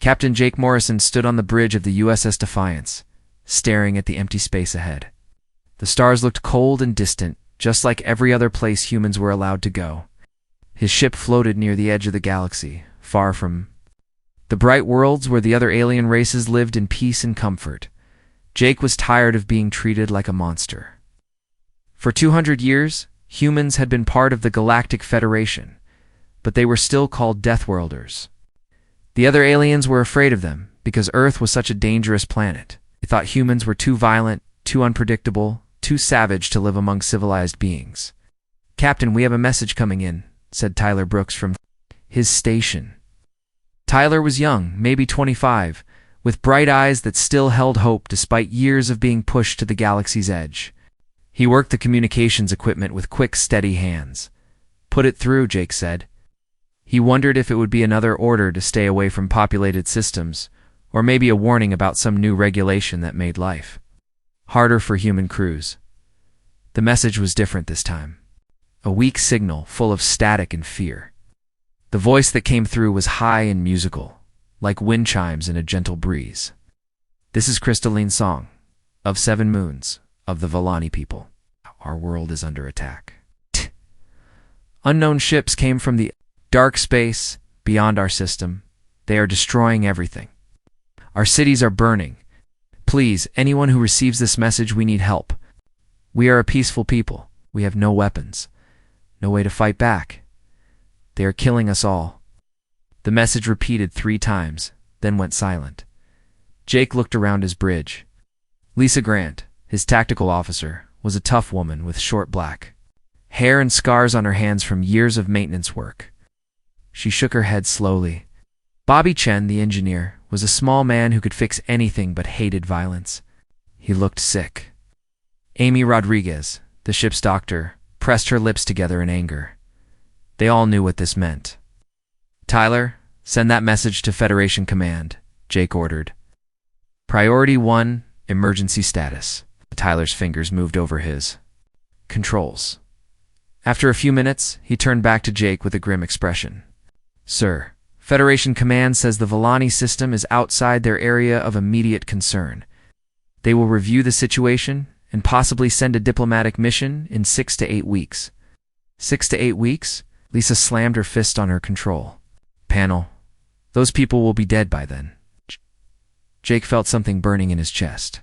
Captain Jake Morrison stood on the bridge of the USS Defiance, staring at the empty space ahead. The stars looked cold and distant, just like every other place humans were allowed to go. His ship floated near the edge of the galaxy, far from the bright worlds where the other alien races lived in peace and comfort. Jake was tired of being treated like a monster. For 200 years, humans had been part of the Galactic Federation, but they were still called Deathworlders. The other aliens were afraid of them because Earth was such a dangerous planet. They thought humans were too violent, too unpredictable, too savage to live among civilized beings. "Captain, we have a message coming in," said Tyler Brooks from his station. Tyler was young, maybe 25, with bright eyes that still held hope despite years of being pushed to the galaxy's edge. He worked the communications equipment with quick, steady hands. "Put it through," Jake said. He wondered if it would be another order to stay away from populated systems, or maybe a warning about some new regulation that made life harder for human crews. The message was different this time. A weak signal full of static and fear. The voice that came through was high and musical, like wind chimes in a gentle breeze. "This is Crystalline's song, of 7 moons, of the Volani people. Our world is under attack." Unknown ships came from the dark space beyond our system. They are destroying everything. Our cities are burning. Please, anyone who receives this message, we need help. We are a peaceful people. We have no weapons, no way to fight back. They are killing us all. The message repeated 3 times, then went silent. Jake looked around his bridge. Lisa Grant, his tactical officer, was a tough woman with short black hair and scars on her hands from years of maintenance work. She shook her head slowly. Bobby Chen, the engineer, was a small man who could fix anything but hated violence. He looked sick. Amy Rodriguez, the ship's doctor, pressed her lips together in anger. They all knew what this meant. "Tyler, send that message to Federation Command," Jake ordered. "Priority 1, emergency status." Tyler's fingers moved over his controls. After a few minutes, he turned back to Jake with a grim expression. "Sir, Federation Command says the Volani system is outside their area of immediate concern. They will review the situation and possibly send a diplomatic mission in 6 to 8 weeks. 6 to 8 weeks? Lisa slammed her fist on her control panel. "Those people will be dead by then." Jake felt something burning in his chest.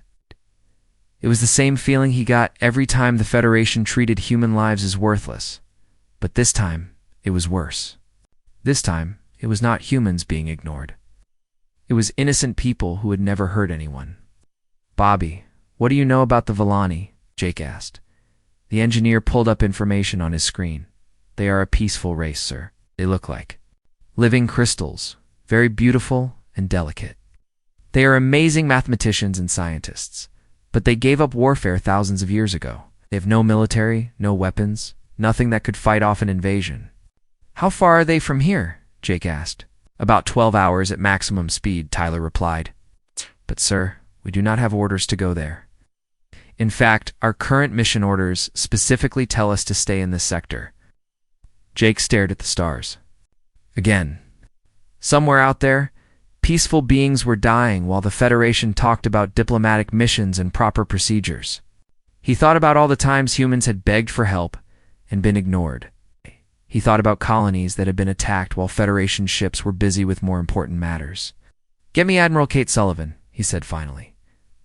It was the same feeling he got every time the Federation treated human lives as worthless. But this time, it was worse. This time, it was not humans being ignored. It was innocent people who had never hurt anyone. "Bobby, what do you know about the Volani?" Jake asked. The engineer pulled up information on his screen. "They are a peaceful race, sir. They look like living crystals, very beautiful and delicate. They are amazing mathematicians and scientists, but they gave up warfare thousands of years ago. They have no military, no weapons, nothing that could fight off an invasion." "How far are they from here?" Jake asked. "About 12 hours at maximum speed," Tyler replied. "But sir, we do not have orders to go there. In fact, our current mission orders specifically tell us to stay in this sector." Jake stared at the stars. Again, somewhere out there, peaceful beings were dying while the Federation talked about diplomatic missions and proper procedures. He thought about all the times humans had begged for help and been ignored. He thought about colonies that had been attacked while Federation ships were busy with more important matters. "Get me Admiral Kate Sullivan," he said finally.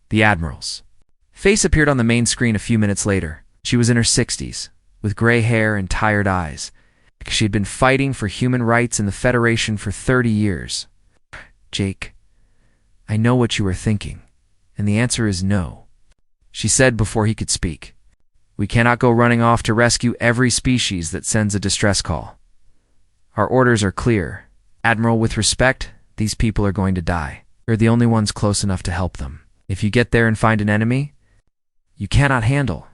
The Admiral's face appeared on the main screen a few minutes later. She was in her 60s, with gray hair and tired eyes. She had been fighting for human rights in the Federation for 30 years. "Jake, I know what you are thinking, and the answer is no," she said before he could speak. "We cannot go running off to rescue every species that sends a distress call. Our orders are clear. Admiral, with respect, these people are going to die. You're the only ones close enough to help them. If you get there and find an enemy you cannot handle,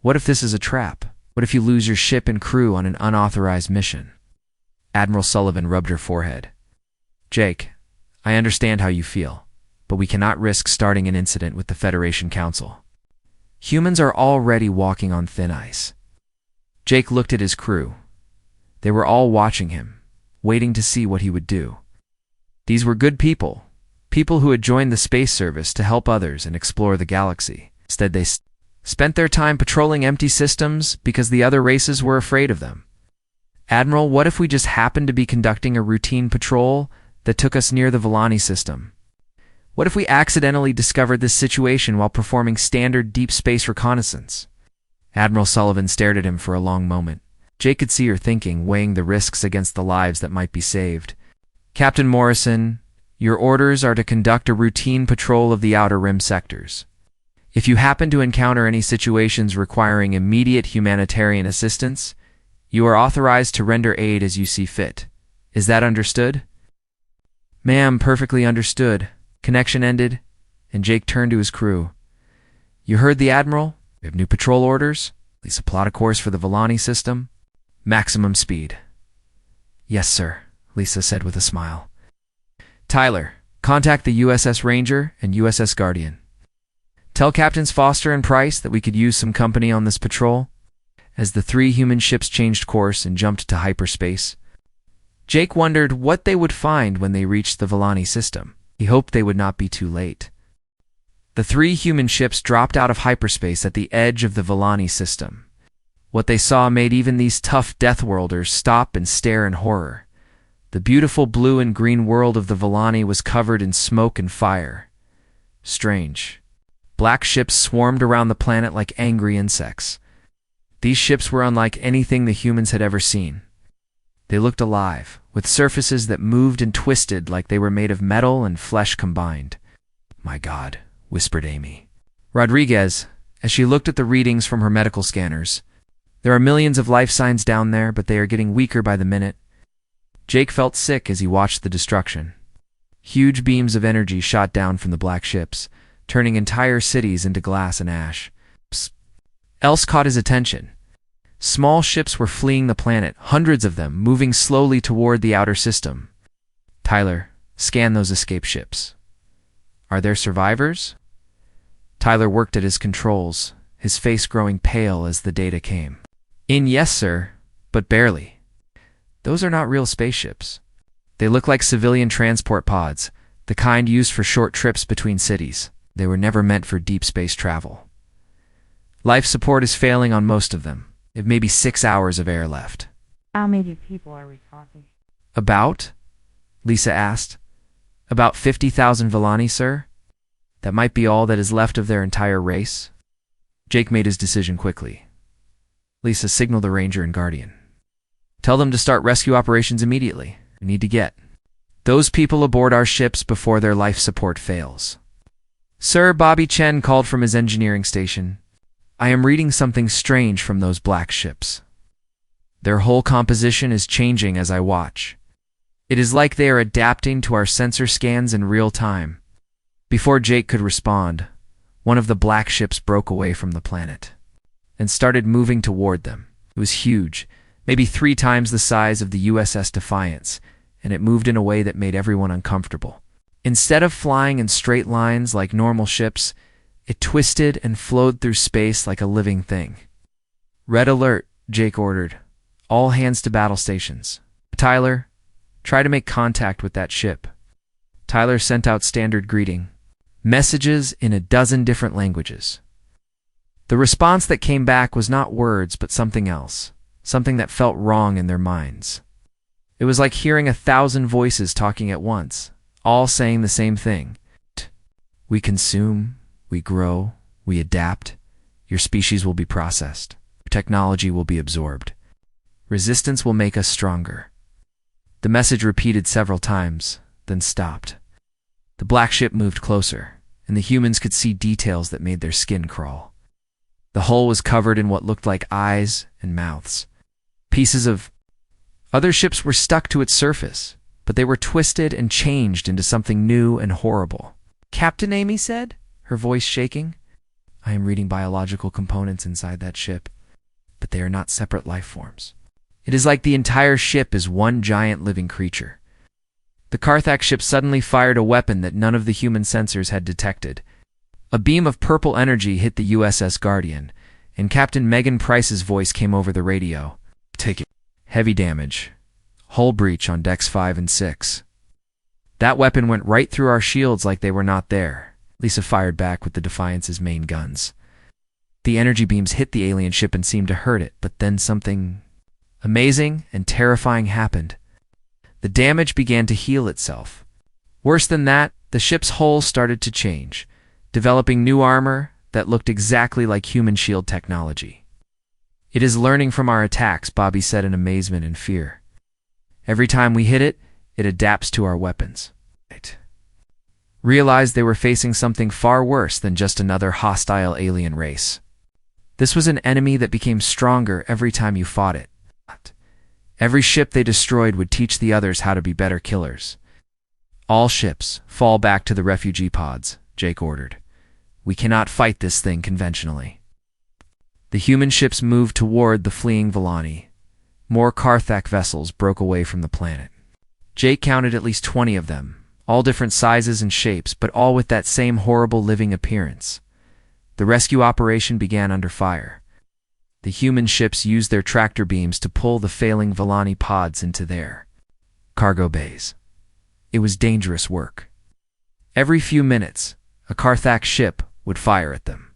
what if this is a trap? What if you lose your ship and crew on an unauthorized mission?" Admiral Sullivan rubbed her forehead. "Jake, I understand how you feel, but we cannot risk starting an incident with the Federation Council. Humans are already walking on thin ice." Jake looked at his crew. They were all watching him, waiting to see what he would do. These were good people, people who had joined the space service to help others and explore the galaxy. Instead, they spent their time patrolling empty systems because the other races were afraid of them. Admiral, what if we just happened to be conducting a routine patrol that took us near the Volani system? What if we accidentally discovered this situation while performing standard deep space reconnaissance? Admiral Sullivan stared at him for a long moment. Jake could see her thinking, weighing the risks against the lives that might be saved. Captain Morrison, your orders are to conduct a routine patrol of the Outer Rim sectors. If you happen to encounter any situations requiring immediate humanitarian assistance, you are authorized to render aid as you see fit. Is that understood? Ma'am, perfectly understood. Connection ended, and Jake turned to his crew. You heard the Admiral? We have new patrol orders. Lisa, plot a course for the Volani system. Maximum speed. Yes, sir, Lisa said with a smile. Tyler, contact the USS Ranger and USS Guardian. Tell Captains Foster and Price that we could use some company on this patrol. As the 3 human ships changed course and jumped to hyperspace, Jake wondered what they would find when they reached the Volani system. He hoped they would not be too late. The 3 human ships dropped out of hyperspace at the edge of the Volani system. What they saw made even these tough Deathworlders stop and stare in horror. The beautiful blue and green world of the Volani was covered in smoke and fire. Strange. Black ships swarmed around the planet like angry insects. These ships were unlike anything the humans had ever seen. They looked alive, with surfaces that moved and twisted like they were made of metal and flesh combined. My God, whispered Amy Rodriguez, as she looked at the readings from her medical scanners. There are millions of life signs down there, but they are getting weaker by the minute. Jake felt sick as he watched the destruction. Huge beams of energy shot down from the black ships, turning entire cities into glass and ash. Else caught his attention. Small ships were fleeing the planet, hundreds of them, moving slowly toward the outer system. Tyler, scan those escape ships. Are there survivors? Tyler worked at his controls, his face growing pale as the data came. Yes, sir, but barely. Those are not real spaceships. They look like civilian transport pods, the kind used for short trips between cities. They were never meant for deep space travel. Life support is failing on most of them. It may be 6 hours of air left. How many people are we talking? About? Lisa asked. About 50,000 Volani, sir? That might be all that is left of their entire race. Jake made his decision quickly. Lisa signaled the Ranger and Guardian. Tell them to start rescue operations immediately. We need to get those people aboard our ships before their life support fails. Sir, Bobby Chen called from his engineering station. I am reading something strange from those black ships. Their whole composition is changing as I watch. It is like they are adapting to our sensor scans in real time. Before Jake could respond, one of the black ships broke away from the planet and started moving toward them. It was huge, maybe 3 times the size of the USS Defiance, and it moved in a way that made everyone uncomfortable. Instead of flying in straight lines like normal ships, it twisted and flowed through space like a living thing. Red alert, Jake ordered. All hands to battle stations. Tyler, try to make contact with that ship. Tyler sent out standard greeting. Messages in a dozen different languages. The response that came back was not words, but something else. Something that felt wrong in their minds. It was like hearing 1,000 voices talking at once, all saying the same thing. We consume. We grow, we adapt, your species will be processed, your technology will be absorbed. Resistance will make us stronger. The message repeated several times, then stopped. The black ship moved closer, and the humans could see details that made their skin crawl. The hull was covered in what looked like eyes and mouths. Pieces of other ships were stuck to its surface, but they were twisted and changed into something new and horrible. Captain, Amy said, her voice shaking. I am reading biological components inside that ship, but they are not separate life forms. It is like the entire ship is one giant living creature. The Carthax ship suddenly fired a weapon that none of the human sensors had detected. A beam of purple energy hit the USS Guardian, and Captain Megan Price's voice came over the radio. Take it. Heavy damage. Hull breach on decks 5 and 6. That weapon went right through our shields like they were not there. Lisa fired back with the Defiance's main guns. The energy beams hit the alien ship and seemed to hurt it, but then something amazing and terrifying happened. The damage began to heal itself. Worse than that, the ship's hull started to change, developing new armor that looked exactly like human shield technology. "It is learning from our attacks," Bobby said in amazement and fear. "Every time we hit it, it adapts to our weapons." Realized they were facing something far worse than just another hostile alien race. This was an enemy that became stronger every time you fought it. Every ship they destroyed would teach the others how to be better killers. "All ships, fall back to the refugee pods," Jake ordered. "We cannot fight this thing conventionally." The human ships moved toward the fleeing Volani. More Karthak vessels broke away from the planet. Jake counted at least 20 of them, all different sizes and shapes, but all with that same horrible living appearance. The rescue operation began under fire. The human ships used their tractor beams to pull the failing Volani pods into their cargo bays. It was dangerous work. Every few minutes, a Karthak ship would fire at them,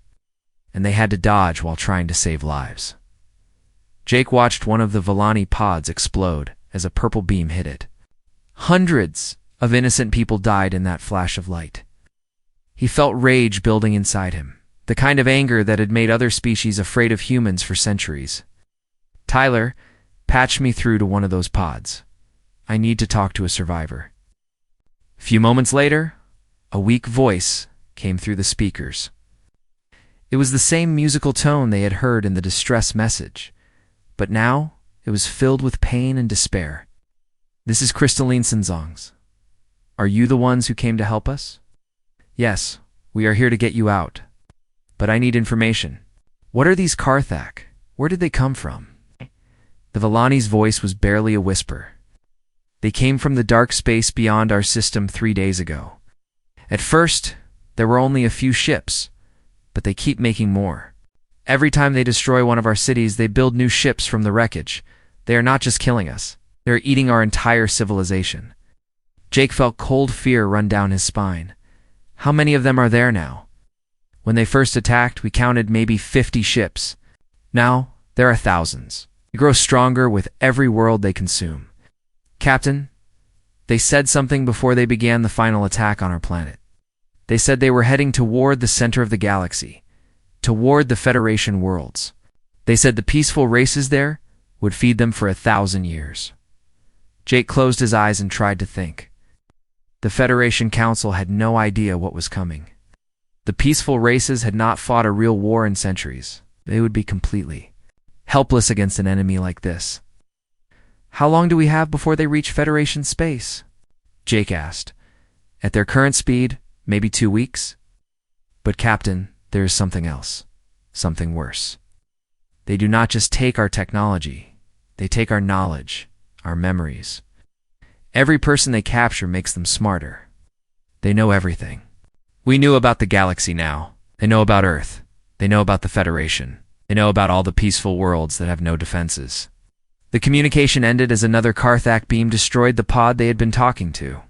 and they had to dodge while trying to save lives. Jake watched one of the Volani pods explode as a purple beam hit it. Hundreds of innocent people died in that flash of light. He felt rage building inside him, the kind of anger that had made other species afraid of humans for centuries. "Tyler, patch me through to one of those pods. I need to talk to a survivor." A few moments later, a weak voice came through the speakers. It was the same musical tone they had heard in the distress message, but now it was filled with pain and despair. "This is Crystalline Songs. Are you the ones who came to help us?" "Yes, we are here to get you out. But I need information. What are these Karthak? Where did they come from?" The Volani's voice was barely a whisper. "They came from the dark space beyond our system 3 days ago. At first, there were only a few ships, but they keep making more. Every time they destroy one of our cities, they build new ships from the wreckage. They are not just killing us. They are eating our entire civilization." Jake felt cold fear run down his spine. How many of them are there now? When they first attacked, we counted maybe 50 ships. Now, there are thousands. They grow stronger with every world they consume. "Captain, they said something before they began the final attack on our planet. They said they were heading toward the center of the galaxy, toward the Federation worlds. They said the peaceful races there would feed them for 1,000 years. Jake closed his eyes and tried to think. The Federation Council had no idea what was coming. The peaceful races had not fought a real war in centuries. They would be completely helpless against an enemy like this. "How long do we have before they reach Federation space?" Jake asked. "At their current speed, maybe 2 weeks. But Captain, there is something else. Something worse. They do not just take our technology. They take our knowledge, our memories. Every person they capture makes them smarter. They know everything. We knew about the galaxy now. They know about Earth. They know about the Federation. They know about all the peaceful worlds that have no defenses." The communication ended as another Karthak beam destroyed the pod they had been talking to.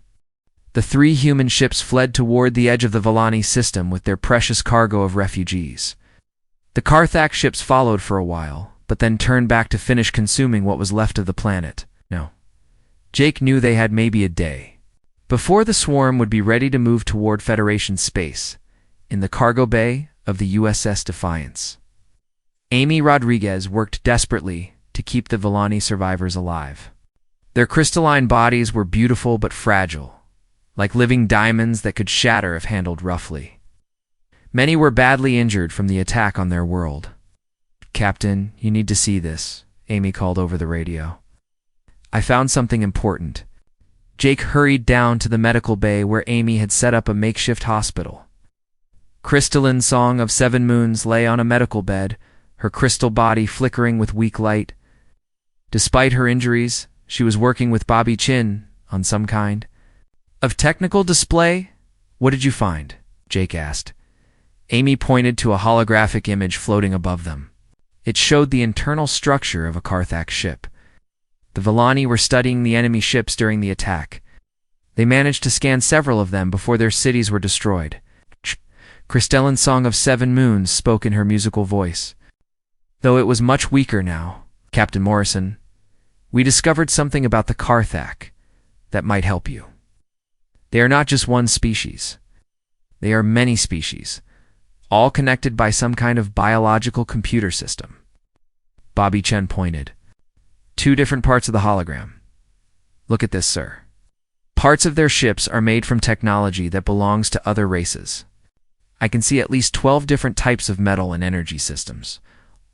The 3 human ships fled toward the edge of the Volani system with their precious cargo of refugees. The Karthak ships followed for a while, but then turned back to finish consuming what was left of the planet. No. Jake knew they had maybe a day before the swarm would be ready to move toward Federation space, in the cargo bay of the USS Defiance. Amy Rodriguez worked desperately to keep the Volani survivors alive. Their crystalline bodies were beautiful but fragile, like living diamonds that could shatter if handled roughly. Many were badly injured from the attack on their world. "Captain, you need to see this," Amy called over the radio. "I found something important." Jake hurried down to the medical bay where Amy had set up a makeshift hospital. Crystalline Song of 7 Moons lay on a medical bed, her crystal body flickering with weak light. Despite her injuries, she was working with Bobby Chin on some kind of technical display. "What did you find?" Jake asked. Amy pointed to a holographic image floating above them. It showed the internal structure of a Karthak ship. The Volani were studying the enemy ships during the attack. They managed to scan several of them before their cities were destroyed. Crystalline Song of Seven Moons spoke in her musical voice. Though it was much weaker now, Captain Morrison, we discovered something about the Karthak that might help you. They are not just one species. They are many species, all connected by some kind of biological computer system. Bobby Chen pointed. 2 different parts of the hologram. Look at this, sir. Parts of their ships are made from technology that belongs to other races. I can see at least 12 different types of metal and energy systems,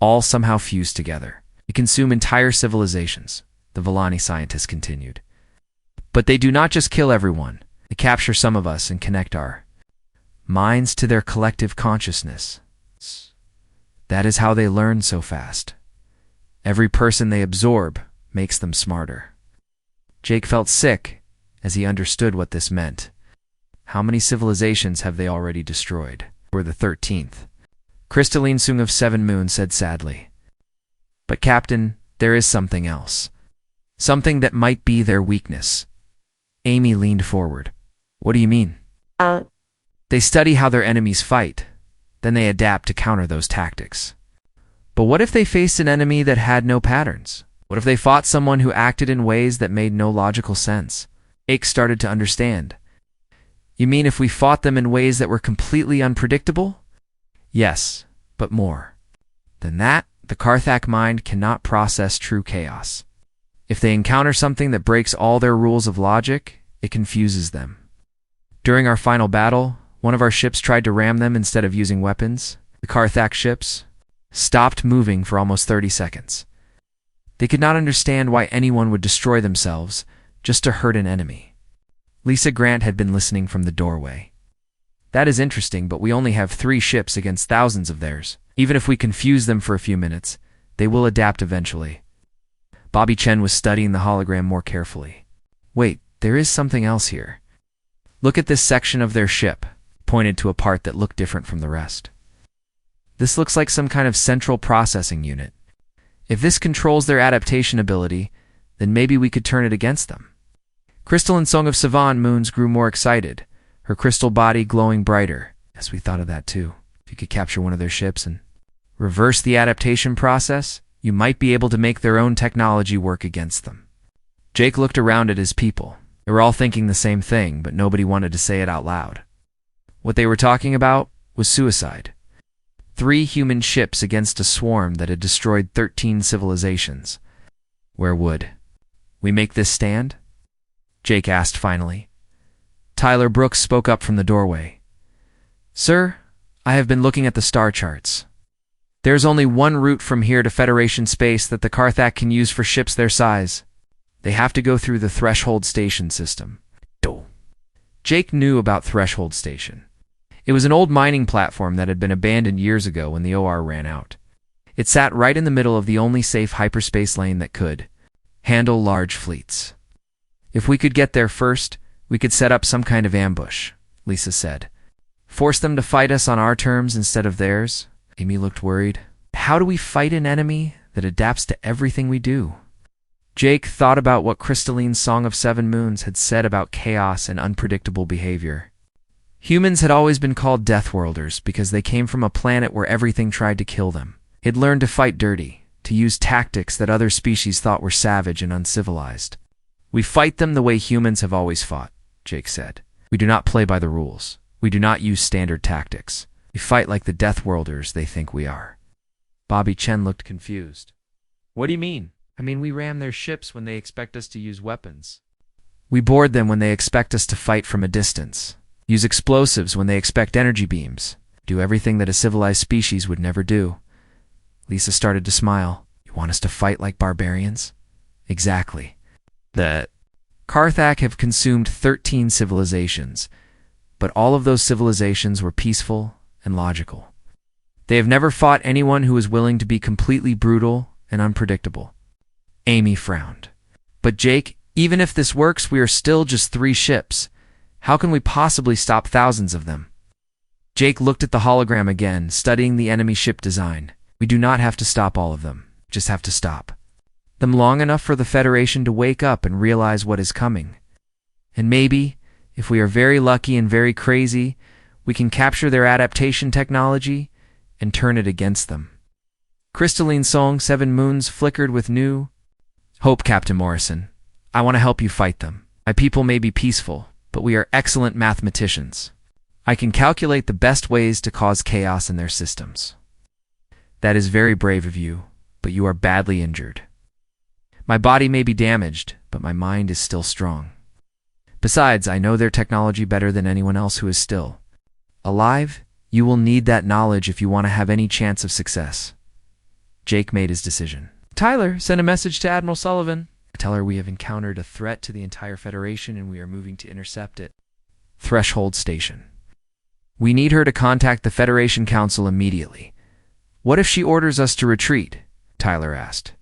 all somehow fused together. They consume entire civilizations, the Villani scientist continued. But they do not just kill everyone. They capture some of us and connect our minds to their collective consciousness. That is how they learn so fast. Every person they absorb makes them smarter. Jake felt sick as he understood what this meant. How many civilizations have they already destroyed? We're the 13th. Crystalline Sung of Seven Moons said sadly. But Captain, there is something else. Something that might be their weakness. Amy leaned forward. What do you mean? They study how their enemies fight, then they adapt to counter those tactics. But what if they faced an enemy that had no patterns? What if they fought someone who acted in ways that made no logical sense? Ake started to understand. You mean if we fought them in ways that were completely unpredictable? Yes, but more than that, the Karthak mind cannot process true chaos. If they encounter something that breaks all their rules of logic, it confuses them. During our final battle, one of our ships tried to ram them instead of using weapons. The Karthak ships stopped moving for almost 30 seconds. They could not understand why anyone would destroy themselves just to hurt an enemy. Lisa Grant had been listening from the doorway. That is interesting, but we only have 3 ships against thousands of theirs. Even if we confuse them for a few minutes, they will adapt eventually. Bobby Chen was studying the hologram more carefully. Wait, there is something else here. Look at this section of their ship, pointed to a part that looked different from the rest. This looks like some kind of central processing unit. If this controls their adaptation ability, then maybe we could turn it against them. Crystalline Song of Seven Moons grew more excited, her crystal body glowing brighter. Yes, we thought of that too. If you could capture one of their ships and reverse the adaptation process, you might be able to make their own technology work against them. Jake looked around at his people. They were all thinking the same thing, but nobody wanted to say it out loud. What they were talking about was suicide. 3 human ships against a swarm that had destroyed 13 civilizations. Where would we make this stand? Jake asked finally. Tyler Brooks spoke up from the doorway. Sir, I have been looking at the star charts. There's only one route from here to Federation space that the Karthak can use for ships their size. They have to go through the Threshold Station system. Jake knew about Threshold Station. It was an old mining platform that had been abandoned years ago when the OR ran out. It sat right in the middle of the only safe hyperspace lane that could handle large fleets. If we could get there first, we could set up some kind of ambush, Lisa said. Force them to fight us on our terms instead of theirs. Amy looked worried. How do we fight an enemy that adapts to everything we do? Jake thought about what Crystalline Song of Seven Moons had said about chaos and unpredictable behavior. Humans had always been called Deathworlders because they came from a planet where everything tried to kill them. They'd learned to fight dirty, to use tactics that other species thought were savage and uncivilized. We fight them the way humans have always fought, Jake said. We do not play by the rules. We do not use standard tactics. We fight like the Deathworlders they think we are. Bobby Chen looked confused. What do you mean? I mean, we ram their ships when they expect us to use weapons. We board them when they expect us to fight from a distance. Use explosives when they expect energy beams. Do everything that a civilized species would never do. Lisa started to smile. You want us to fight like barbarians? Exactly. The Karthak have consumed 13 civilizations, but all of those civilizations were peaceful and logical. They have never fought anyone who is willing to be completely brutal and unpredictable. Amy frowned. But Jake, even if this works, we are still just 3 ships. How can we possibly stop thousands of them? Jake looked at the hologram again, studying the enemy ship design. We do not have to stop all of them, just have to stop them long enough for the Federation to wake up and realize what is coming. And maybe, if we are very lucky and very crazy, we can capture their adaptation technology and turn it against them. Crystalline Song 7 Moons flickered with new hope. Captain Morrison, I want to help you fight them. My people may be peaceful, but we are excellent mathematicians. I can calculate the best ways to cause chaos in their systems. That is very brave of you, but you are badly injured. My body may be damaged, but my mind is still strong. Besides, I know their technology better than anyone else who is still alive. You will need that knowledge if you want to have any chance of success. Jake made his decision. Tyler, send a message to Admiral Sullivan. Tell her we have encountered a threat to the entire Federation and we are moving to intercept it. Threshold Station. We need her to contact the Federation Council immediately. What if she orders us to retreat? Tyler asked.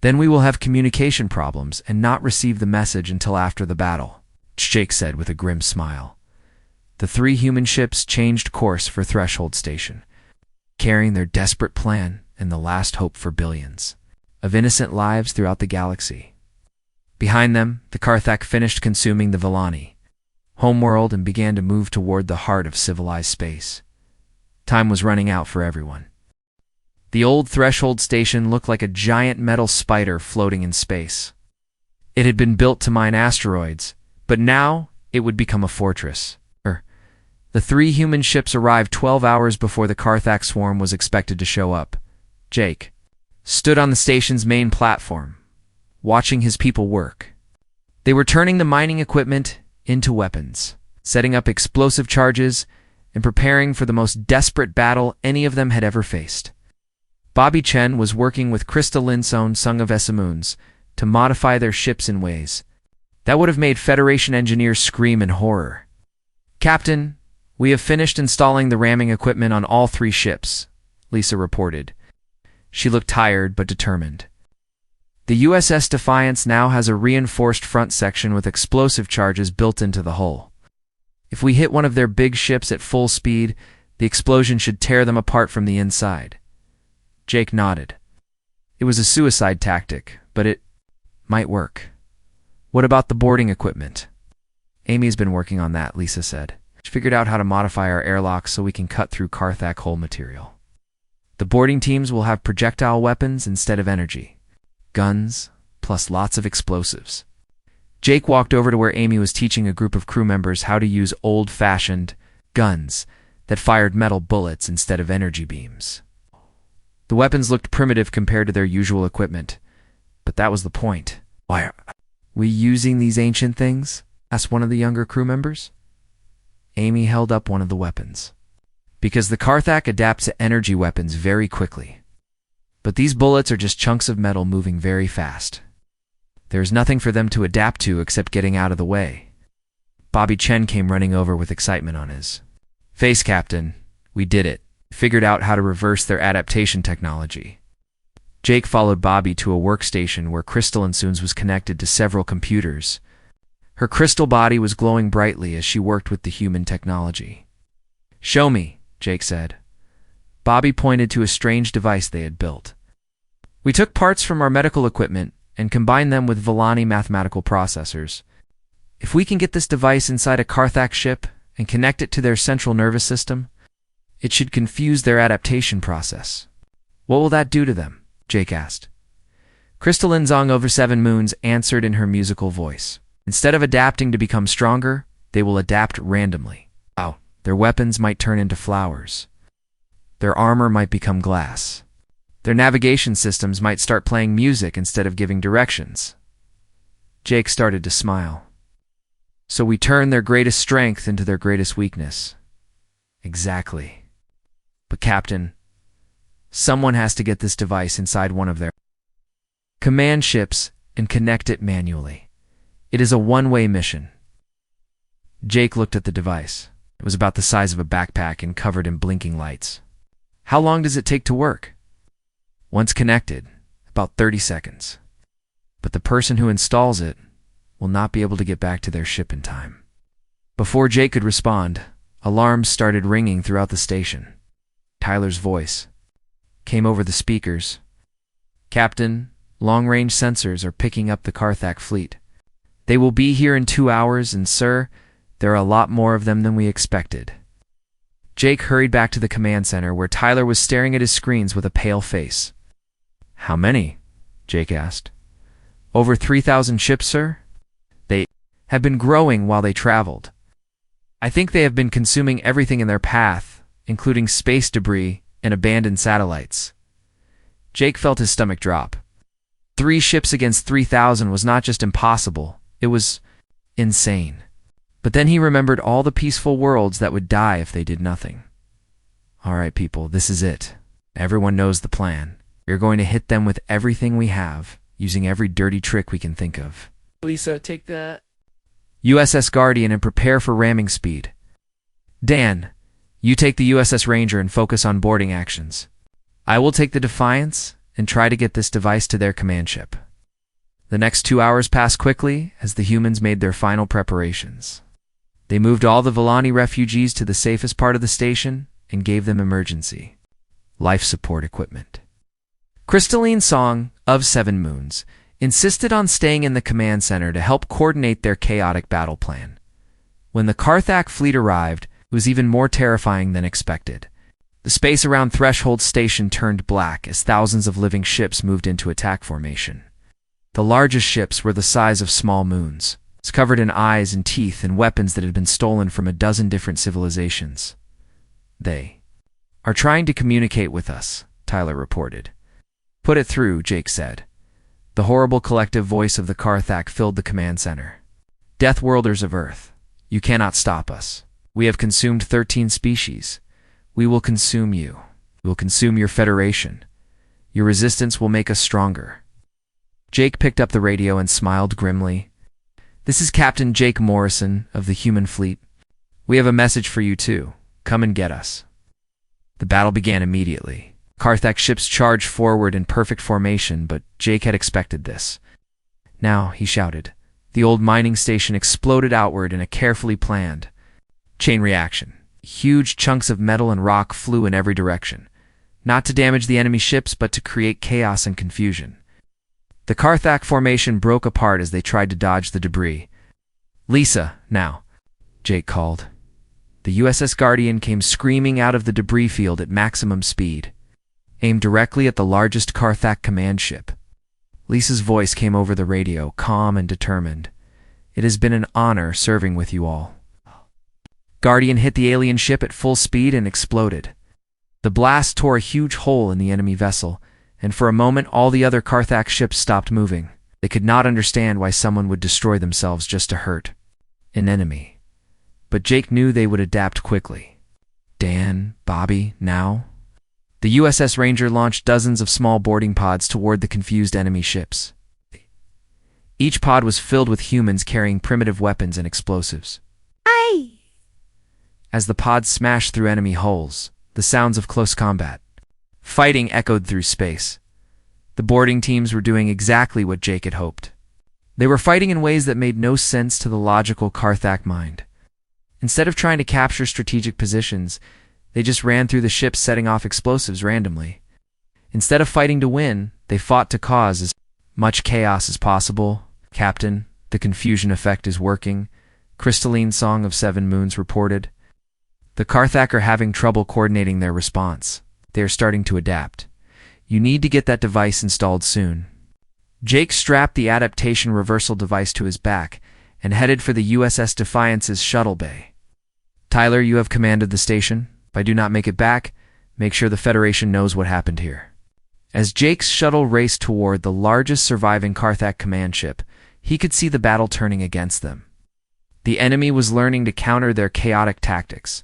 Then we will have communication problems and not receive the message until after the battle, Jake said with a grim smile. The 3 human ships changed course for Threshold Station, carrying their desperate plan and the last hope for billions of innocent lives throughout the galaxy. Behind them, the Karthak finished consuming the Villani homeworld and began to move toward the heart of civilized space. Time was running out for everyone. The old Threshold Station looked like a giant metal spider floating in space. It had been built to mine asteroids, but now it would become a fortress. The 3 human ships arrived 12 hours before the Karthak swarm was expected to show up. Jake stood on the station's main platform, watching his people work. They were turning the mining equipment into weapons, setting up explosive charges, and preparing for the most desperate battle any of them had ever faced. Bobby Chen was working with Krista Linsohn Sung of Esamoons to modify their ships in ways that would have made Federation engineers scream in horror. Captain, we have finished installing the ramming equipment on all 3 ships, Lisa reported. She looked tired but determined. The USS Defiance now has a reinforced front section with explosive charges built into the hull. If we hit one of their big ships at full speed, the explosion should tear them apart from the inside. Jake nodded. It was a suicide tactic, but it might work. What about the boarding equipment? Amy's been working on that, Lisa said. She figured out how to modify our airlocks so we can cut through Karthak hull material. The boarding teams will have projectile weapons instead of energy. Guns, plus lots of explosives. Jake walked over to where Amy was teaching a group of crew members how to use old-fashioned guns that fired metal bullets instead of energy beams. The weapons looked primitive compared to their usual equipment, but that was the point. Why are we using these ancient things? Asked one of the younger crew members. Amy held up one of the weapons. Because the Karthak adapt to energy weapons very quickly. But these bullets are just chunks of metal moving very fast. There is nothing for them to adapt to except getting out of the way. Bobby Chen came running over with excitement on his face. Captain, we did it. Figured out how to reverse their adaptation technology. Jake followed Bobby to a workstation where Crystal Insoons was connected to several computers. Her crystal body was glowing brightly as she worked with the human technology. Show me, Jake said. Bobby pointed to a strange device they had built. We took parts from our medical equipment and combined them with Villani mathematical processors. If we can get this device inside a Karthak ship and connect it to their central nervous system, it should confuse their adaptation process. What will that do to them? Jake asked. Crystalline Zong over 7 Moons answered in her musical voice. Instead of adapting to become stronger, they will adapt randomly. Oh, their weapons might turn into flowers. Their armor might become glass. Their navigation systems might start playing music instead of giving directions. Jake started to smile. So we turn their greatest strength into their greatest weakness. Exactly. But Captain, someone has to get this device inside one of their command ships and connect it manually. It is a one-way mission. Jake looked at the device. It was about the size of a backpack and covered in blinking lights. How long does it take to work? Once connected, about 30 seconds. But the person who installs it will not be able to get back to their ship in time. Before Jake could respond, alarms started ringing throughout the station. Tyler's voice came over the speakers. Captain, long-range sensors are picking up the Karthak fleet. They will be here in 2 hours, and sir, there are a lot more of them than we expected. Jake hurried back to the command center where Tyler was staring at his screens with a pale face. How many? Jake asked. Over 3,000 ships, sir? They have been growing while they traveled. I think they have been consuming everything in their path, including space debris and abandoned satellites. Jake felt his stomach drop. 3 ships against 3,000 was not just impossible, it was insane. But then he remembered all the peaceful worlds that would die if they did nothing. All right, people, this is it. Everyone knows the plan. We're going to hit them with everything we have, using every dirty trick we can think of. Lisa, take that. USS Guardian and prepare for ramming speed. Dan, you take the USS Ranger and focus on boarding actions. I will take the Defiance and try to get this device to their command ship. The next 2 hours passed quickly as the humans made their final preparations. They moved all the Villani refugees to the safest part of the station and gave them emergency life support equipment. Crystalline Song of 7 Moons insisted on staying in the command center to help coordinate their chaotic battle plan. When the Karthak fleet arrived, it was even more terrifying than expected. The space around Threshold Station turned black as thousands of living ships moved into attack formation. The largest ships were the size of small moons, covered in eyes and teeth and weapons that had been stolen from a dozen different civilizations. They are trying to communicate with us, Tyler reported. Put it through, Jake said. The horrible collective voice of the Karthak filled the command center. Deathworlders of Earth, you cannot stop us. We have consumed 13 species. We will consume you. We will consume your Federation. Your resistance will make us stronger. Jake picked up the radio and smiled grimly. This is Captain Jake Morrison of the Human Fleet. We have a message for you too. Come and get us. The battle began immediately. Karthak ships charged forward in perfect formation, but Jake had expected this. Now, he shouted. The old mining station exploded outward in a carefully planned chain reaction. Huge chunks of metal and rock flew in every direction, not to damage the enemy ships, but to create chaos and confusion. The Karthak formation broke apart as they tried to dodge the debris. Lisa, now, Jake called. The USS Guardian came screaming out of the debris field at maximum speed, aimed directly at the largest Karthak command ship. Lisa's voice came over the radio, calm and determined. It has been an honor serving with you all. Guardian hit the alien ship at full speed and exploded. The blast tore a huge hole in the enemy vessel, and for a moment all the other Karthak ships stopped moving. They could not understand why someone would destroy themselves just to hurt an enemy. But Jake knew they would adapt quickly. Dan, Bobby, now? The USS Ranger launched dozens of small boarding pods toward the confused enemy ships. Each pod was filled with humans carrying primitive weapons and explosives. As the pods smashed through enemy hulls, the sounds of close combat, fighting echoed through space. The boarding teams were doing exactly what Jake had hoped. They were fighting in ways that made no sense to the logical Karthak mind. Instead of trying to capture strategic positions, they just ran through the ships setting off explosives randomly. Instead of fighting to win, they fought to cause as much chaos as possible. Captain, the confusion effect is working, Crystalline Song of 7 Moons reported. The Karthak are having trouble coordinating their response. They are starting to adapt. You need to get that device installed soon. Jake strapped the adaptation reversal device to his back and headed for the USS Defiance's shuttle bay. Tyler, you have command of the station. If I do not make it back, make sure the Federation knows what happened here. As Jake's shuttle raced toward the largest surviving Karthak command ship, he could see the battle turning against them. The enemy was learning to counter their chaotic tactics.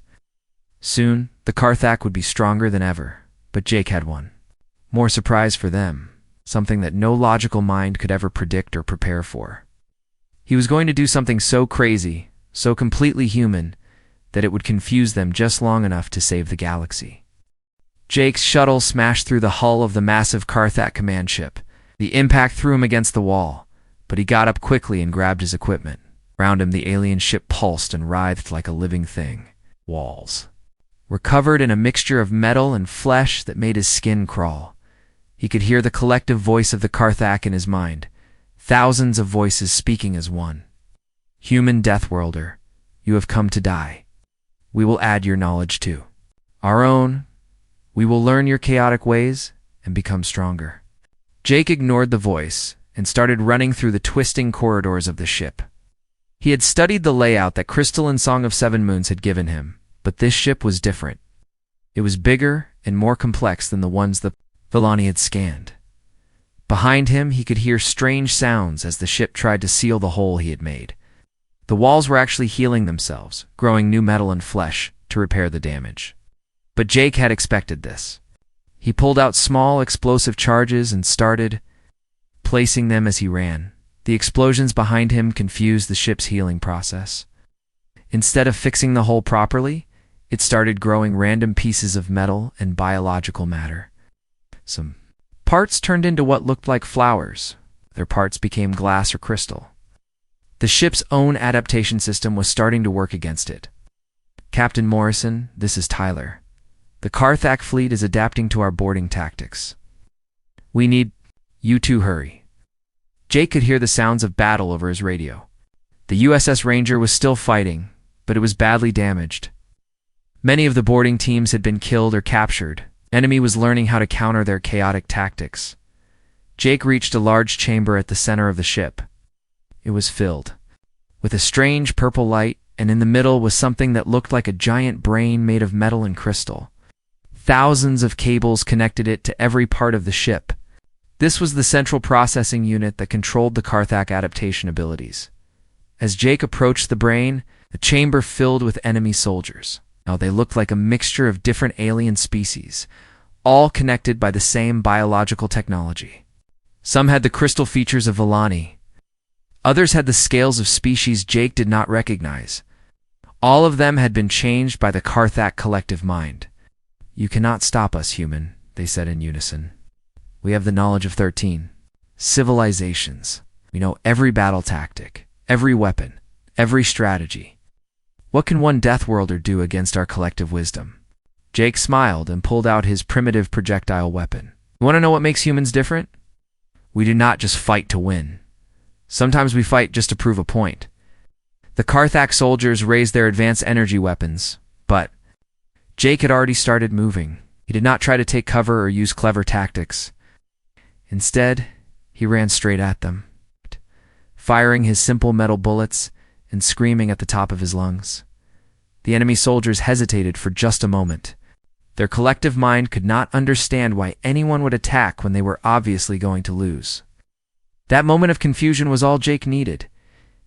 Soon, the Karthak would be stronger than ever, but Jake had one more surprise for them, something that no logical mind could ever predict or prepare for. He was going to do something so crazy, so completely human, that it would confuse them just long enough to save the galaxy. Jake's shuttle smashed through the hull of the massive Karthak command ship. The impact threw him against the wall, but he got up quickly and grabbed his equipment. Around him, the alien ship pulsed and writhed like a living thing. Walls were covered in a mixture of metal and flesh that made his skin crawl. He could hear the collective voice of the Karthak in his mind, thousands of voices speaking as one. Human Deathworlder, you have come to die. We will add your knowledge too. Our own. We will learn your chaotic ways and become stronger. Jake ignored the voice and started running through the twisting corridors of the ship. He had studied the layout that Crystal in Song of Seven Moons had given him, but this ship was different. It was bigger and more complex than the ones the Villani had scanned. Behind him, he could hear strange sounds as the ship tried to seal the hole he had made. The walls were actually healing themselves, growing new metal and flesh to repair the damage. But Jake had expected this. He pulled out small explosive charges and started placing them as he ran. The explosions behind him confused the ship's healing process. Instead of fixing the hole properly, it started growing random pieces of metal and biological matter. Some parts turned into what looked like flowers. Their parts became glass or crystal. The ship's own adaptation system was starting to work against it. Captain Morrison, this is Tyler. The Karthak fleet is adapting to our boarding tactics. We need you to hurry. Jake could hear the sounds of battle over his radio. The USS Ranger was still fighting, but it was badly damaged. Many of the boarding teams had been killed or captured. Enemy was learning how to counter their chaotic tactics. Jake reached a large chamber at the center of the ship. It was filled with a strange purple light, and in the middle was something that looked like a giant brain made of metal and crystal. Thousands of cables connected it to every part of the ship. This was the central processing unit that controlled the Karthak adaptation abilities. As Jake approached the brain, the chamber filled with enemy soldiers. Now they looked like a mixture of different alien species, all connected by the same biological technology. Some had the crystal features of Villani. Others had the scales of species Jake did not recognize. All of them had been changed by the Karthak collective mind. You cannot stop us, human, they said in unison. We have the knowledge of 13 civilizations. We know every battle tactic, every weapon, every strategy. What can one Deathworlder do against our collective wisdom? Jake smiled and pulled out his primitive projectile weapon. You want to know what makes humans different? We do not just fight to win. Sometimes we fight just to prove a point. The Karthak soldiers raised their advanced energy weapons, but Jake had already started moving. He did not try to take cover or use clever tactics. Instead, he ran straight at them, firing his simple metal bullets and screaming at the top of his lungs. The enemy soldiers hesitated for just a moment. Their collective mind could not understand why anyone would attack when they were obviously going to lose. That moment of confusion was all Jake needed.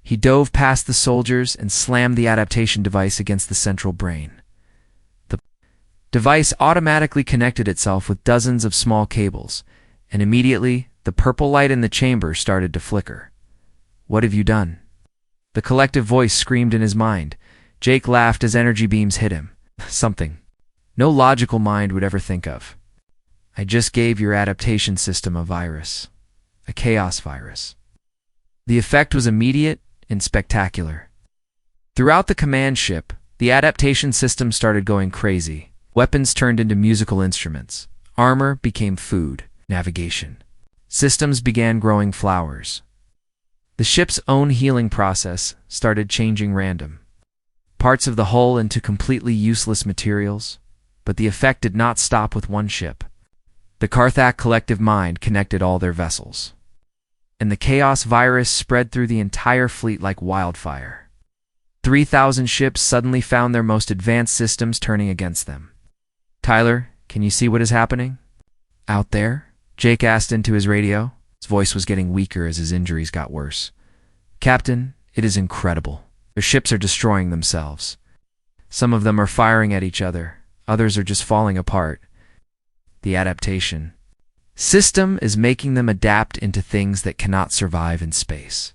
He dove past the soldiers and slammed the adaptation device against the central brain. The device automatically connected itself with dozens of small cables, and immediately the purple light in the chamber started to flicker. What have you done? The collective voice screamed in his mind. Jake laughed as energy beams hit him. Something no logical mind would ever think of. I just gave your adaptation system a virus. A chaos virus. The effect was immediate and spectacular. Throughout the command ship, the adaptation system started going crazy. Weapons turned into musical instruments. Armor became food. Navigation. Systems began growing flowers. The ship's own healing process started changing random. Parts of the hull into completely useless materials, but the effect did not stop with one ship. The Karthak collective mind connected all their vessels, and the chaos virus spread through the entire fleet like wildfire. 3,000 ships suddenly found their most advanced systems turning against them. Tyler, can you see what is happening? Out there? Jake asked into his radio. His voice was getting weaker as his injuries got worse. Captain, it is incredible. Their ships are destroying themselves. Some of them are firing at each other. Others are just falling apart. The adaptation system is making them adapt into things that cannot survive in space.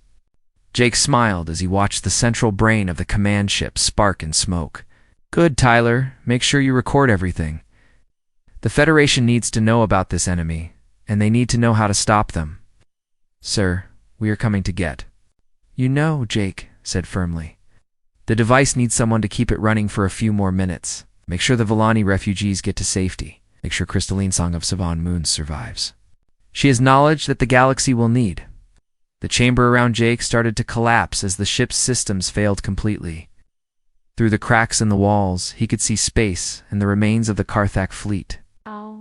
Jake smiled as he watched the central brain of the command ship spark and smoke. Good, Tyler. Make sure you record everything. The Federation needs to know about this enemy, and they need to know how to stop them. Sir, we are coming to get. You know, Jake said firmly. The device needs someone to keep it running for a few more minutes. Make sure the Villani refugees get to safety. Make sure Crystalline Song of Seven Moons survives. She has knowledge that the galaxy will need. The chamber around Jake started to collapse as the ship's systems failed completely. Through the cracks in the walls, he could see space and the remains of the Karthak fleet. Oh.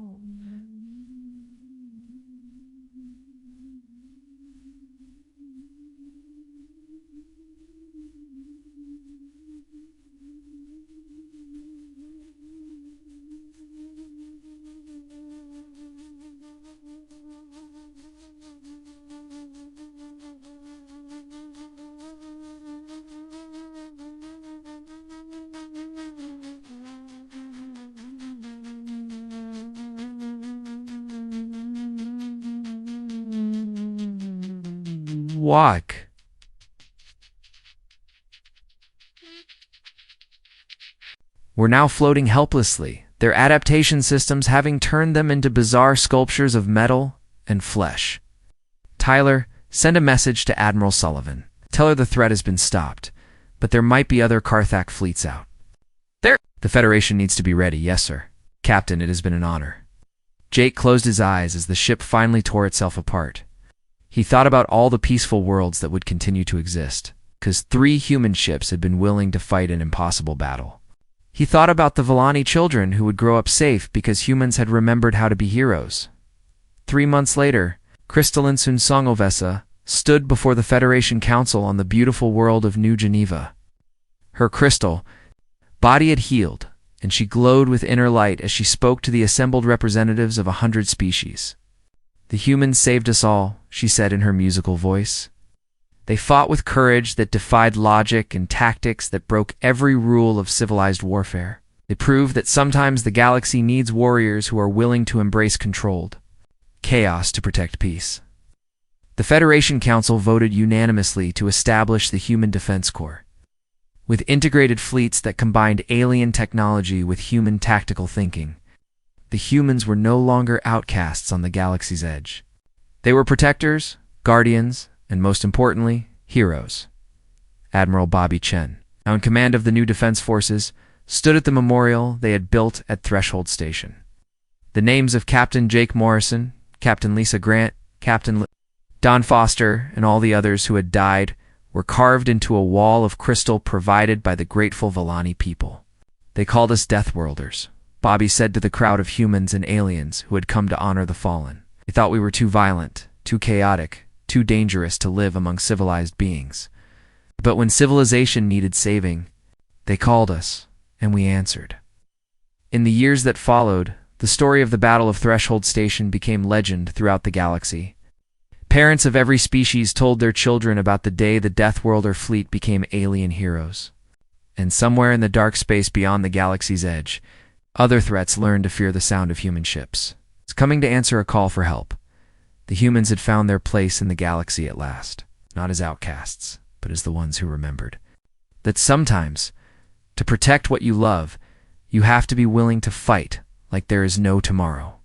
Walk. Were now floating helplessly, their adaptation systems having turned them into bizarre sculptures of metal and flesh. Tyler, send a message to Admiral Sullivan. Tell her the threat has been stopped, but there might be other Karthak fleets out. There! The Federation needs to be ready, yes, sir. Captain, it has been an honor. Jake closed his eyes as the ship finally tore itself apart. He thought about all the peaceful worlds that would continue to exist, because 3 human ships had been willing to fight an impossible battle. He thought about the Villani children who would grow up safe because humans had remembered how to be heroes. 3 months later, Crystalline Sunsongovessa stood before the Federation Council on the beautiful world of New Geneva. Her crystal body had healed, and she glowed with inner light as she spoke to the assembled representatives of 100 species. "The humans saved us all," she said in her musical voice. "They fought with courage that defied logic and tactics that broke every rule of civilized warfare. They proved that sometimes the galaxy needs warriors who are willing to embrace controlled chaos to protect peace." The Federation Council voted unanimously to establish the Human Defense Corps. With integrated fleets that combined alien technology with human tactical thinking, the humans were no longer outcasts on the galaxy's edge. They were protectors, guardians, and most importantly, heroes. Admiral Bobby Chen, now in command of the new defense forces, stood at the memorial they had built at Threshold Station. The names of Captain Jake Morrison, Captain Lisa Grant, Captain Don Foster, and all the others who had died were carved into a wall of crystal provided by the grateful Villani people. "They called us Deathworlders," Bobby said to the crowd of humans and aliens who had come to honor the fallen. "They thought we were too violent, too chaotic, too dangerous to live among civilized beings. But when civilization needed saving, they called us, and we answered." In the years that followed, the story of the Battle of Threshold Station became legend throughout the galaxy. Parents of every species told their children about the day the Deathworlder fleet became alien heroes. And somewhere in the dark space beyond the galaxy's edge, other threats learned to fear the sound of human ships. It's coming to answer a call for help. The humans had found their place in the galaxy at last, not as outcasts, but as the ones who remembered. That sometimes, to protect what you love, you have to be willing to fight like there is no tomorrow.